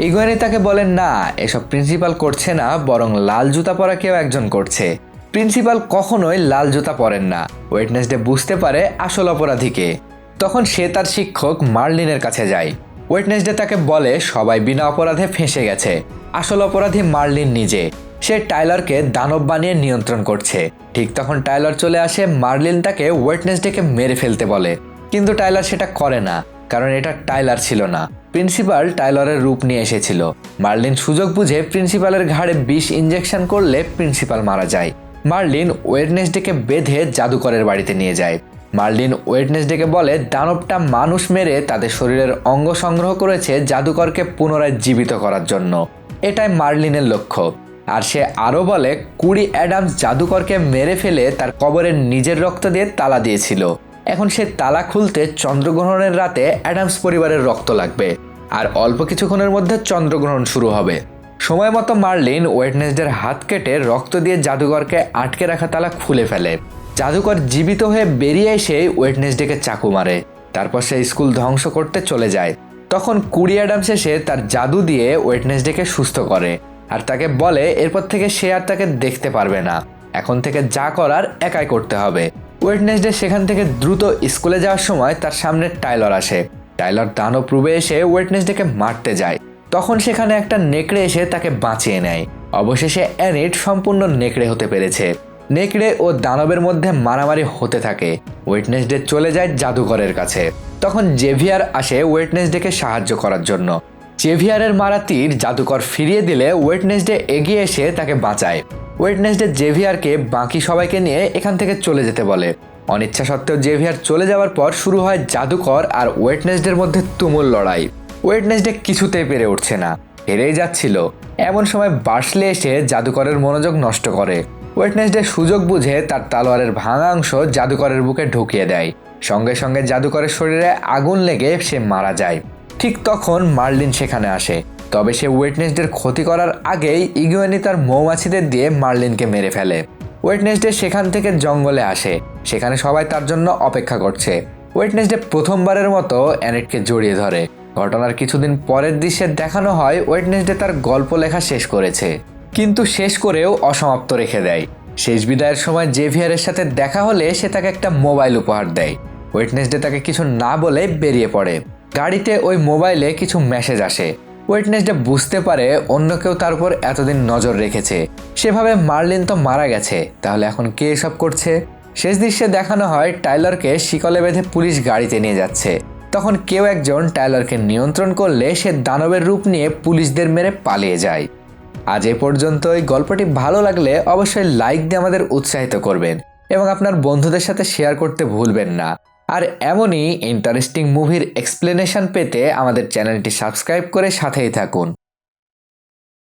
ইগুয়ানি তাকে বলেন না, এসব প্রিন্সিপাল করছে না, বরং লাল জুতা পরা কেউ একজন করছে। প্রিন্সিপাল কখনোই লাল জুতা পরেন না। ওয়েডনেসডে বুঝতে পারে আসল অপরাধীকে। তখন সে তার শিক্ষক মার্লিনের কাছে যায়। ওয়েডনেসডে তাকে বলে সবাই বিনা অপরাধে ফেঁসে গেছে, আসল অপরাধী মার্লিন নিজে। সে টাইলরকে দানব বানিয়ে নিয়ন্ত্রণ করছে। ঠিক তখন টাইলর চলে আসে। মার্লিন তাকে ওয়েডনেসডেকে মেরে ফেলতে বলে, কিন্তু টাইলর সেটা করে না, কারণ এটা টাইলর ছিল না, প্রিন্সিপাল টাইলরের রূপ নিয়ে এসেছিল। মার্লিন সুযোগ বুঝে প্রিন্সিপালের ঘাড়ে বিষ ইঞ্জেকশন করলে প্রিন্সিপাল মারা যায়। মার্লিন ওয়েডনেসডেকে বেঁধে জাদুকরের বাড়িতে নিয়ে যায়। মার্লিন ওয়েডনেসডেকে বলে দানবটা মানুষ মেরে তাদের শরীরের অঙ্গ সংগ্রহ করেছে জাদুকরকে পুনরায় জীবিত করার জন্য। এটাই মার্লিনের লক্ষ্য। আর সে আরও বলে কুড়ি অ্যাডামস জাদুকরকে মেরে ফেলে তার কবরের নিজের রক্ত দিয়ে তালা দিয়েছিল। এখন সে তালা খুলতে চন্দ্রগ্রহণের রাতে অ্যাডামস পরিবারের রক্ত লাগবে, আর অল্প কিছুক্ষণের মধ্যে চন্দ্রগ্রহণ শুরু হবে। সময় মতো মার্লিন ওয়েডনেসডের হাত কেটে রক্ত দিয়ে জাদুকরকে আটকে রাখা তালা খুলে ফেলে। জাদুকর জীবিত হয়ে বেরিয়ে এসে ওয়েডনেসডেকে চাকু মারে। তারপর সে স্কুল ধ্বংস করতে চলে যায়। তখন কুড়ি অ্যাডামস এসে তার জাদু দিয়ে ওয়েডনেসডেকে সুস্থ করে, আর তাকে বলে এরপর থেকে সে আর তাকে দেখতে পারবে না। এখন থেকে যা করার একাই করতে হবে। ওয়েডনেসডে সেখান থেকে দ্রুত স্কুলে যাওয়ার সময় তার সামনে টাইলর আসে। টাইলর দানব রূপে এসে ওয়েডনেসডেকে মারতে যায়। তখন সেখানে একটা নেকড়ে এসে তাকে বাঁচিয়ে নেয়। অবশেষে অ্যানিট সম্পূর্ণ নেকড়ে হতে পেরেছে। নেকড়ে ও দানবের মধ্যে মারামারি হতে থাকে। ওয়েডনেসডে চলে যায় জাদুকরের কাছে। তখন জেভিয়ার আসে ওয়েডনেসডেকে সাহায্য করার জন্য। জেভিয়ারের মারা তীর জাদুকর ফিরিয়ে দিলে ওয়েডনেসডে এগিয়ে এসে তাকে বাঁচায়। ওয়েডনেসডে জেভিয়ারকে বাকি সবাইকে নিয়ে এখান থেকে চলে যেতে বলে। অনিচ্ছা সত্ত্বেও জেভিয়ার চলে যাওয়ার পর শুরু হয় জাদুকর আর ওয়েডনেসডের মধ্যে তুমুল লড়াই। ওয়েডনেসডে কিছুতেই পেরে উঠছে না, হেরেই যাচ্ছিল। এমন সময় বার্সলে এসে জাদুকরের মনোযোগ নষ্ট করে। ওয়েডনেসডে সুযোগ বুঝে তার তালোয়ারের ভাঙা অংশ জাদুকরের বুকে ঢুকিয়ে দেয়। সঙ্গে সঙ্গে জাদুকরের শরীরে আগুন লেগে সে মারা যায়। ঠিক তখন মার্লিন সেখানে আসে, তবে সে ওয়েডনেসডের ক্ষতি করার আগেই ইগুয়ানি তার মৌমাছিদের দিয়ে মার্লিনকে মেরে ফেলে। ওয়েডনেসডে সেখান থেকে জঙ্গলে আসে। সেখানে সবাই তার জন্য অপেক্ষা করছে। ওয়েডনেসডে প্রথমবারের মতো অ্যানিটকে জড়িয়ে ধরে। ঘটনার কিছুদিন পরের দৃশ্যে দেখানো হয় ওয়েডনেসডে তার গল্প লেখা শেষ করেছে, কিন্তু শেষ করেও অসমাপ্ত রেখে দেয়। শেষ বিদায়ের সময় জেভিয়ারের সাথে দেখা হলে সে তাকে একটা মোবাইল উপহার দেয়। ওয়েডনেসডে তাকে কিছু না বলে বেরিয়ে পড়ে। গাড়িতে ওই মোবাইলে কিছু মেসেজ আসে। ওয়েডনেসডে বুঝতে পারে অন্য কেউ তার উপর এতদিন নজর রেখেছে। সেভাবে মার্লিন তো মারা গেছে, তাহলে এখন কে এসব করছে? শেষ দৃশ্যে দেখানো হয় টাইলরকে শিকলে বেঁধে পুলিশ গাড়িতে নিয়ে যাচ্ছে। তখন কেউ একজন টাইলারকে নিয়ন্ত্রণ করলে সে দানবের রূপ নিয়ে পুলিশদের মেরে পালিয়ে যায়। আজ এ পর্যন্তই। গল্পটি ভালো লাগলে অবশ্যই লাইক দিয়ে আমাদের উৎসাহিত করবেন এবং আপনার বন্ধুদের সাথে শেয়ার করতে ভুলবেন না। আর এমনই ইন্টারেস্টিং মুভির এক্সপ্লেনেশন পেতে আমাদের চ্যানেলটি সাবস্ক্রাইব করে সাথেই থাকুন।